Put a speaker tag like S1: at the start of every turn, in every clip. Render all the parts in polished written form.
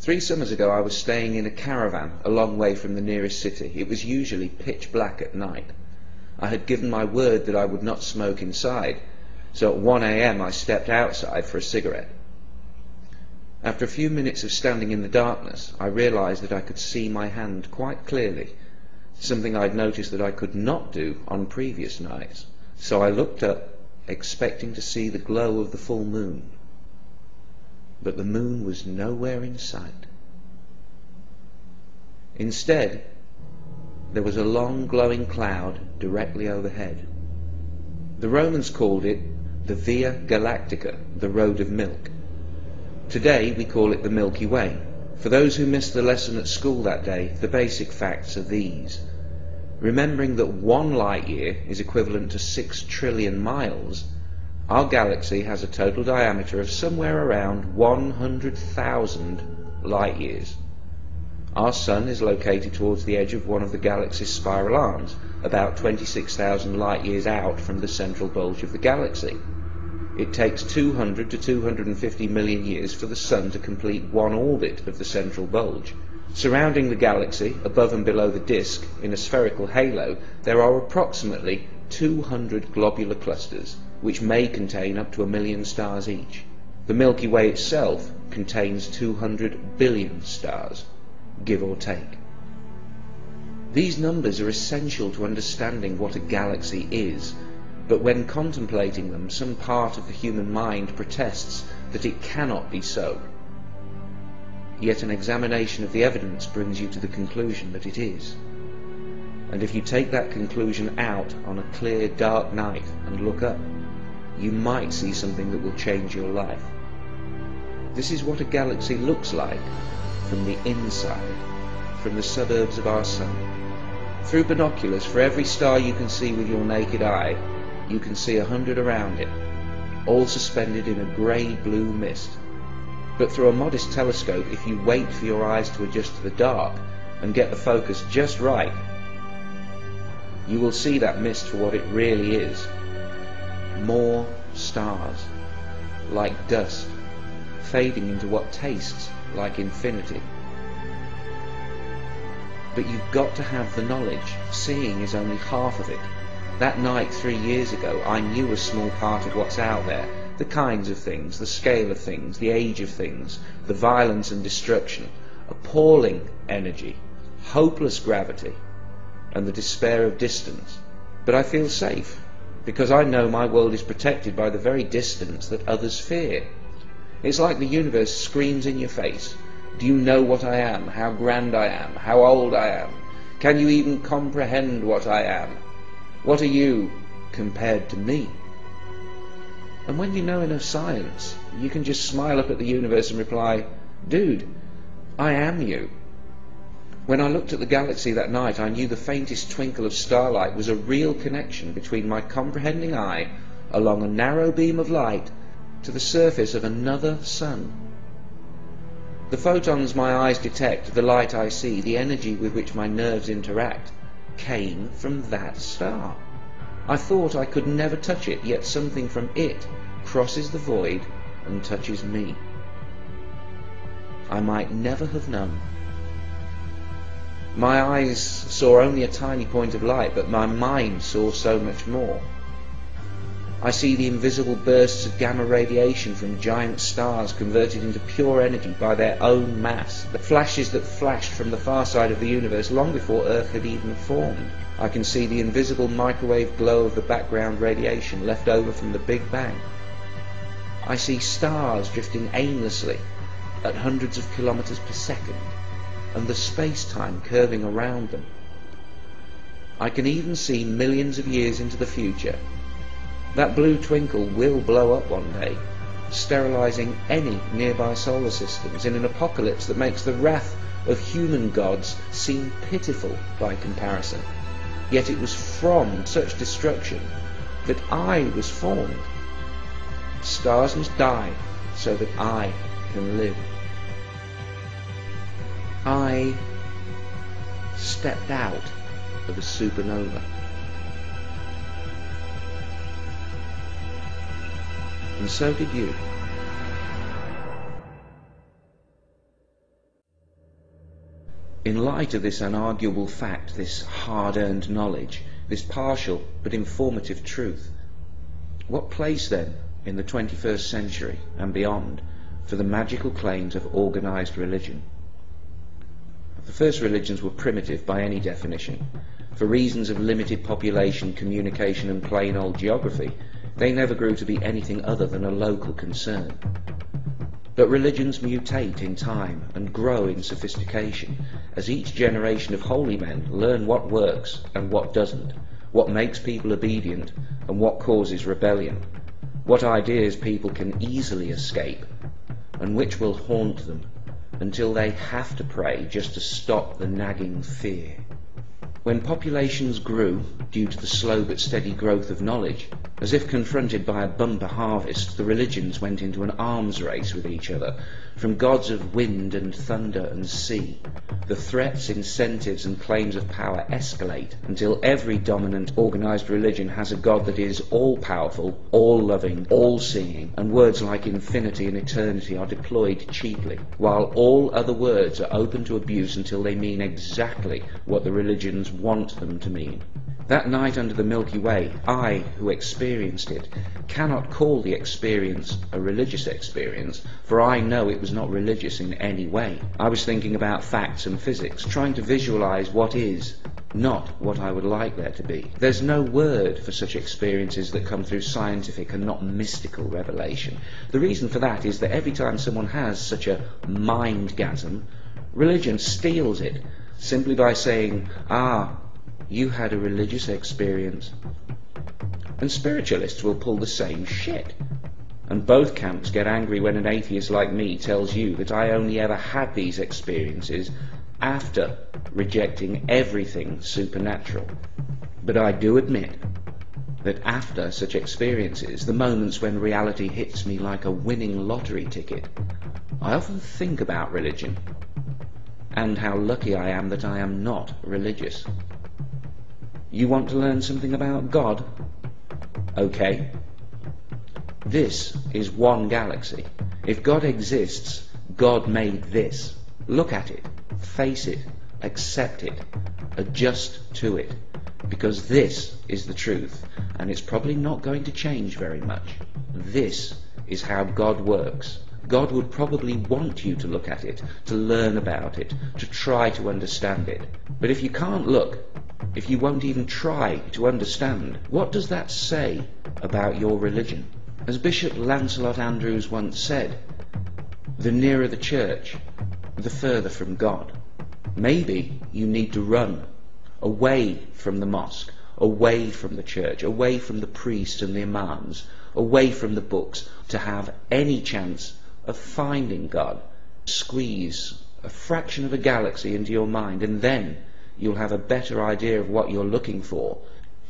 S1: 3 summers ago I was staying in a caravan a long way from the nearest city. It was usually pitch black at night. I had given my word that I would not smoke inside, so at 1 a.m. I stepped outside for a cigarette. After a few minutes of standing in the darkness, I realized that I could see my hand quite clearly, something I'd noticed that I could not do on previous nights. So I looked up, expecting to see the glow of the full moon. But the moon was nowhere in sight. Instead, there was a long glowing cloud directly overhead. The Romans called it the Via Galactica, the Road of Milk. Today we call it the Milky Way. For those who missed the lesson at school that day, the basic facts are these. Remembering that 1 light year is equivalent to 6 trillion miles, our galaxy has a total diameter of somewhere around 100,000 light years. Our Sun is located towards the edge of one of the galaxy's spiral arms, about 26,000 light years out from the central bulge of the galaxy. It takes 200 to 250 million years for the Sun to complete one orbit of the central bulge. Surrounding the galaxy, above and below the disk, in a spherical halo, there are approximately 200 globular clusters, which may contain up to 1 million stars each. The Milky Way itself contains 200 billion stars, give or take. These numbers are essential to understanding what a galaxy is, but when contemplating them, some part of the human mind protests that it cannot be so. Yet an examination of the evidence brings you to the conclusion that it is. And if you take that conclusion out on a clear, dark night and look up, you might see something that will change your life. This is what a galaxy looks like from the inside, from the suburbs of our Sun. Through binoculars, for every star you can see with your naked eye, you can see 100 around it, all suspended in a grey-blue mist. But through a modest telescope, if you wait for your eyes to adjust to the dark and get the focus just right, you will see that mist for what it really is. More stars, like dust, fading into what tastes like infinity. But you've got to have the knowledge. Seeing is only half of it. That night 3 years ago, I knew a small part of what's out there. The kinds of things, the scale of things, the age of things, the violence and destruction, appalling energy, hopeless gravity, and the despair of distance. But I feel safe, because I know my world is protected by the very distance that others fear. It's like the universe screams in your face. Do you know what I am? How grand I am? How old I am? Can you even comprehend what I am? What are you compared to me? And when you know enough science, you can just smile up at the universe and reply, dude, I am you. When I looked at the galaxy that night, I knew the faintest twinkle of starlight was a real connection between my comprehending eye along a narrow beam of light to the surface of another sun. The photons my eyes detect, the light I see, the energy with which my nerves interact, came from that star. I thought I could never touch it, yet something from it crosses the void and touches me. I might never have known. My eyes saw only a tiny point of light, but my mind saw so much more. I see the invisible bursts of gamma radiation from giant stars converted into pure energy by their own mass, the flashes that flashed from the far side of the universe long before Earth had even formed. I can see the invisible microwave glow of the background radiation left over from the Big Bang. I see stars drifting aimlessly at hundreds of kilometers per second, and the space-time curving around them. I can even see millions of years into the future. That blue twinkle will blow up one day, sterilizing any nearby solar systems in an apocalypse that makes the wrath of human gods seem pitiful by comparison. Yet it was from such destruction that I was formed. Stars must die so that I can live. I stepped out of a supernova. And so did you. In light of this unarguable fact, this hard-earned knowledge, this partial but informative truth, what place then in the 21st century and beyond for the magical claims of organized religion? The first religions were primitive by any definition. For reasons of limited population, communication and plain old geography, they never grew to be anything other than a local concern. But religions mutate in time and grow in sophistication as each generation of holy men learn what works and what doesn't, what makes people obedient and what causes rebellion, what ideas people can easily escape and which will haunt them until they have to pray just to stop the nagging fear. When populations grew, due to the slow but steady growth of knowledge, as if confronted by a bumper harvest, the religions went into an arms race with each other, from gods of wind and thunder and sea. The threats, incentives and claims of power escalate until every dominant organized religion has a god that is all-powerful, all-loving, all-seeing, and words like infinity and eternity are deployed cheaply, while all other words are open to abuse until they mean exactly what the religions want them to mean. That night under the Milky Way, I, who experienced it, cannot call the experience a religious experience, for I know it was not religious in any way. I was thinking about facts and physics, trying to visualize what is, not what I would like there to be. There's no word for such experiences that come through scientific and not mystical revelation. The reason for that is that every time someone has such a mindgasm, religion steals it, simply by saying, "Ah, you had a religious experience." And spiritualists will pull the same shit. And both camps get angry when an atheist like me tells you that I only ever had these experiences after rejecting everything supernatural. But I do admit that after such experiences, the moments when reality hits me like a winning lottery ticket, I often think about religion and how lucky I am that I am not religious. You want to learn something about God? Okay. This is one galaxy. If God exists, God made this. Look at it, face it, accept it, adjust to it, because this is the truth, and it's probably not going to change very much. This is how God works. God would probably want you to look at it, to learn about it, to try to understand it. But if you can't look, if you won't even try to understand, what does that say about your religion? As Bishop Lancelot Andrews once said, the nearer the church, the further from God. Maybe you need to run away from the mosque, away from the church, away from the priests and the imams, away from the books, to have any chance of finding God. Squeeze a fraction of a galaxy into your mind, and then you'll have a better idea of what you're looking for.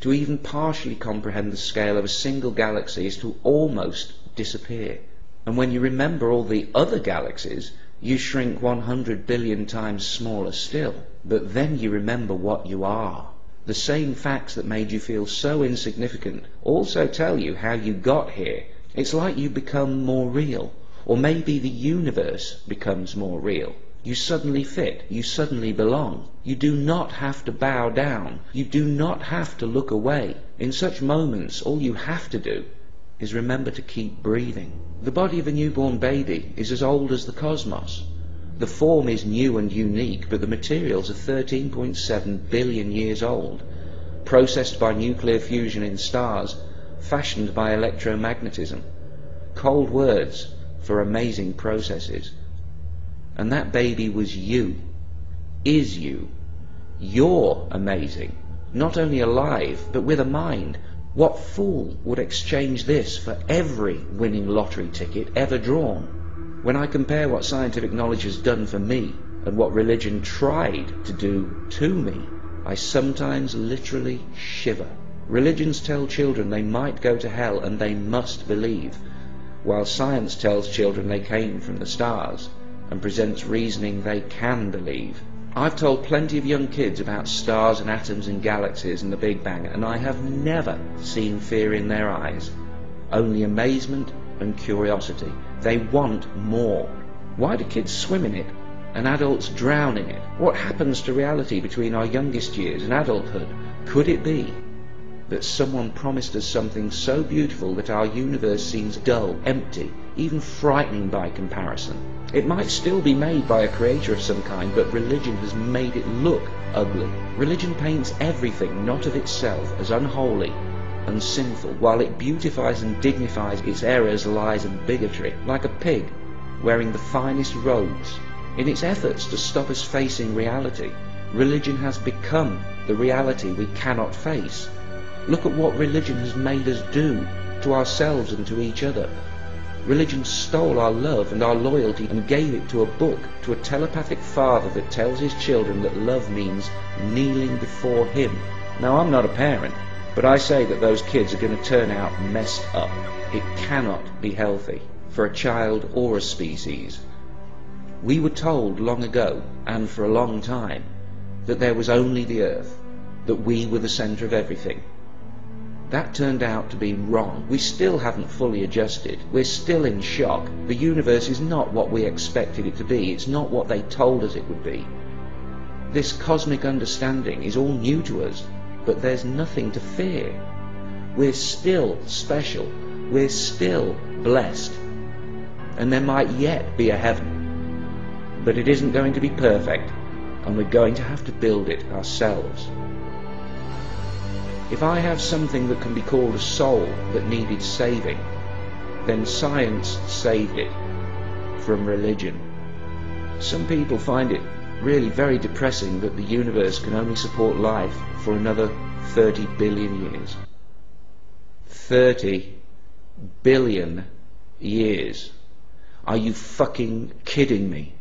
S1: To even partially comprehend the scale of a single galaxy is to almost disappear. And when you remember all the other galaxies, you shrink 100 billion times smaller still. But then you remember what you are. The same facts that made you feel so insignificant also tell you how you got here. It's like you become more real. Or maybe the universe becomes more real. You suddenly fit. You suddenly belong. You do not have to bow down. You do not have to look away. In such moments, all you have to do is remember to keep breathing. The body of a newborn baby is as old as the cosmos. The form is new and unique, but the materials are 13.7 billion years old, processed by nuclear fusion in stars, fashioned by electromagnetism. Cold words for amazing processes. And that baby was you, is you. You're amazing, not only alive, but with a mind. What fool would exchange this for every winning lottery ticket ever drawn? When I compare what scientific knowledge has done for me and what religion tried to do to me, I sometimes literally shiver. Religions tell children they might go to hell and they must believe, while science tells children they came from the stars and presents reasoning they can believe. I've told plenty of young kids about stars and atoms and galaxies and the Big Bang, and I have never seen fear in their eyes, only amazement and curiosity. They want more. Why do kids swim in it? and adults drown in it? What happens to reality between our youngest years and adulthood? Could it be that someone promised us something so beautiful that our universe seems dull, empty, even frightening by comparison? It might still be made by a creator of some kind, but religion has made it look ugly. Religion paints everything not of itself as unholy and sinful, while it beautifies and dignifies its errors, lies and bigotry, like a pig wearing the finest robes. In its efforts to stop us facing reality, religion has become the reality we cannot face. Look at what religion has made us do to ourselves and to each other. Religion stole our love and our loyalty and gave it to a book, to a telepathic father that tells his children that love means kneeling before him. Now, I'm not a parent, but I say that those kids are going to turn out messed up. It cannot be healthy for a child or a species. We were told long ago, and for a long time, that there was only the earth, that we were the centre of everything. That turned out to be wrong. We still haven't fully adjusted. We're still in shock. The universe is not what we expected it to be. It's not what they told us it would be. This cosmic understanding is all new to us, but there's nothing to fear. We're still special. We're still blessed. And there might yet be a heaven. But it isn't going to be perfect, and we're going to have to build it ourselves. If I have something that can be called a soul that needed saving, then science saved it from religion. Some people find it really very depressing that the universe can only support life for another 30 billion years. 30 billion years. Are you fucking kidding me?